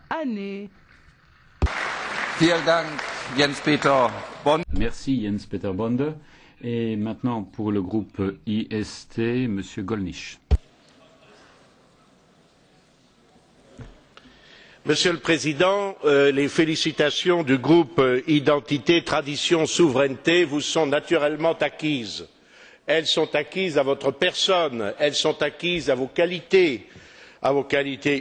année. Merci Jens-Peter Bonde. Et maintenant pour le groupe IST, Monsieur Gollnisch. Monsieur le Président, les félicitations du groupe Identité, Tradition, Souveraineté vous sont naturellement acquises. Elles sont acquises à votre personne, elles sont acquises à vos qualités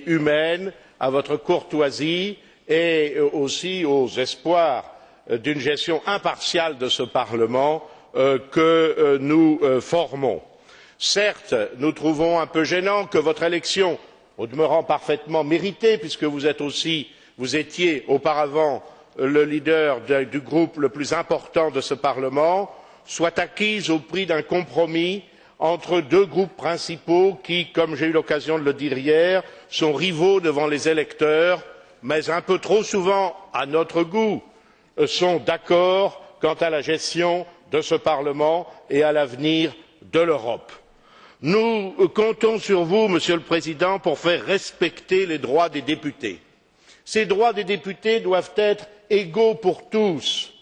humaines, à votre courtoisie et aussi aux espoirs d'une gestion impartiale de ce Parlement que nous formons. Certes, nous trouvons un peu gênant que votre élection, au demeurant parfaitement méritée, puisque vous étiez auparavant le leader du groupe le plus important de ce Parlement, soit acquise au prix d'un compromis entre deux groupes principaux qui, comme j'ai eu l'occasion de le dire hier, sont rivaux devant les électeurs, mais un peu trop souvent, à notre goût, sont d'accord quant à la gestion de ce Parlement et à l'avenir de l'Europe. Nous comptons sur vous, Monsieur le Président, pour faire respecter les droits des députés. Ces droits des députés doivent être égaux pour tous.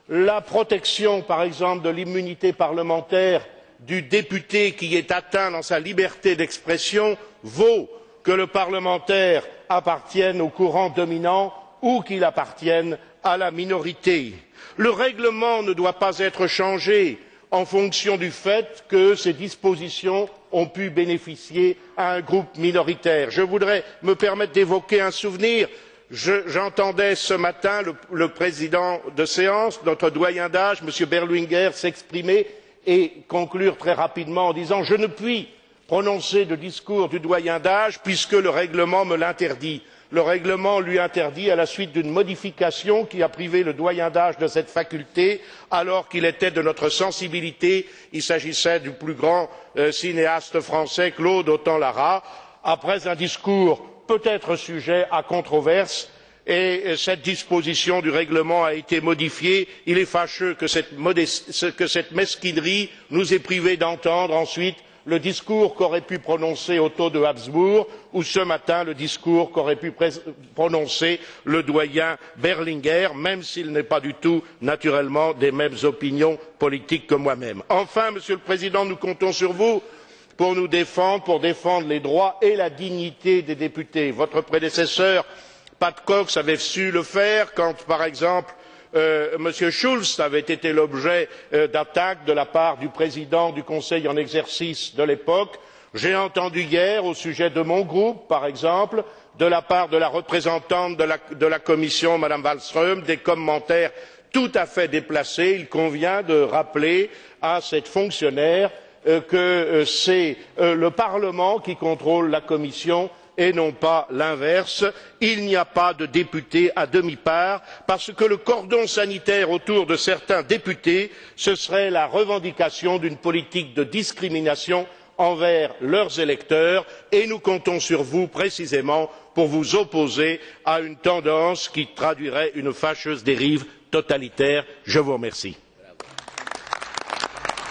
La protection, par exemple, de l'immunité parlementaire du député qui est atteint dans sa liberté d'expression vaut que le parlementaire appartienne au courant dominant ou qu'il appartienne à la minorité. Le règlement ne doit pas être changé en fonction du fait que ces dispositions ont pu bénéficier à un groupe minoritaire. Je voudrais me permettre d'évoquer un souvenir. J'entendais ce matin le président de séance, notre doyen d'âge, M. Berlinguer, s'exprimer et conclure très rapidement en disant je ne puis prononcer de discours du doyen d'âge puisque le règlement me l'interdit. Le règlement lui interdit à la suite d'une modification qui a privé le doyen d'âge de cette faculté alors qu'il était de notre sensibilité. Il s'agissait du plus grand cinéaste français Claude Autant-Lara, après un discours peut-être sujet à controverse, et cette disposition du règlement a été modifiée. Il est fâcheux que cette mesquinerie nous ait privés d'entendre ensuite le discours qu'aurait pu prononcer Otto de Habsbourg ou ce matin le discours qu'aurait pu prononcer le doyen Berlinguer, même s'il n'est pas du tout naturellement des mêmes opinions politiques que moi-même. Enfin, Monsieur le Président, nous comptons sur vous pour nous défendre, pour défendre les droits et la dignité des députés. Votre prédécesseur, Pat Cox, avait su le faire quand, par exemple, M. Schulz avait été l'objet d'attaques de la part du président du Conseil en exercice de l'époque. J'ai entendu hier, au sujet de mon groupe, par exemple, de la part de la représentante de la Commission, Mme Wallström, des commentaires tout à fait déplacés. Il convient de rappeler à cette fonctionnaire que c'est le Parlement qui contrôle la Commission et non pas l'inverse. Il n'y a pas de députés à demi-part, parce que le cordon sanitaire autour de certains députés, ce serait la revendication d'une politique de discrimination envers leurs électeurs, et nous comptons sur vous précisément pour vous opposer à une tendance qui traduirait une fâcheuse dérive totalitaire. Je vous remercie.